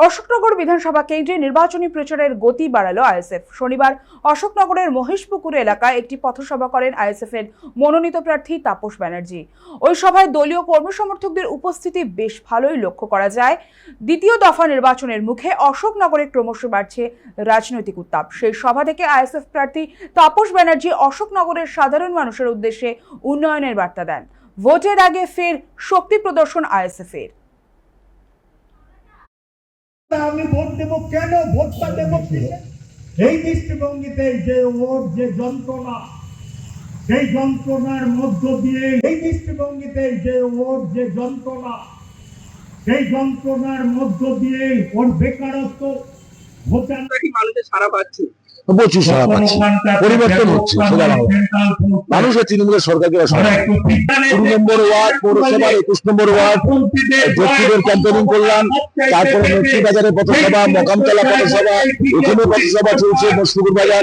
অশোকনগর বিধানসভা কেন্দ্রে নির্বাচনী প্রচারের গতি বাড়ালো আইএসএফ। শনিবার অশোকনগরের মহেশপুকুর এলাকায় একটি পথসভা করেন আইএসএফ এর মনোনীত প্রার্থী তাপস ব্যানার্জি। ওই সভায় দলীয় কর্মী সমর্থকদের উপস্থিতি বেশ ভালোই লক্ষ্য করা যায়। দ্বিতীয় দফা নির্বাচনের মুখে অশোকনগরে ক্রমশ বাড়ছে রাজনৈতিক উত্তাপ। সেই সভা থেকে আইএসএফ প্রার্থী তাপস ব্যানার্জি অশোকনগরের সাধারণ মানুষের উদ্দেশ্যে উন্নয়নের বার্তা দেন। ভোটের আগে ফের শক্তি প্রদর্শন আইএসএফ এর। আমি ভোট দেব কেন, ভোটটা দেব এই দৃষ্টিভঙ্গিতে যে ওর যে যন্ত্রণা, সেই যন্ত্রণার মধ্য দিয়ে এই দৃষ্টিভঙ্গিতে যে ওর যে যন্ত্রণা, সেই যন্ত্রণার মধ্য দিয়ে ওর বেকারত্ব ভোটার মানুষের সারা পাচ্ছে, প্রচুর সারা পাচ্ছে, পরিবর্তন হচ্ছে। মানুষের তৃণমূলের সরকারকে 2 নম্বর ওয়ার্ড পৌরসভার 21 নম্বর ওয়ার্ড দক্ষিণের ক্যাম্পেনিং করলাম। তারপরে লক্ষ্মী বাজারের পথসভা, মকামতলা পথসভা, এখানে পথসভা চলছে মহেশপুকুর বাজার।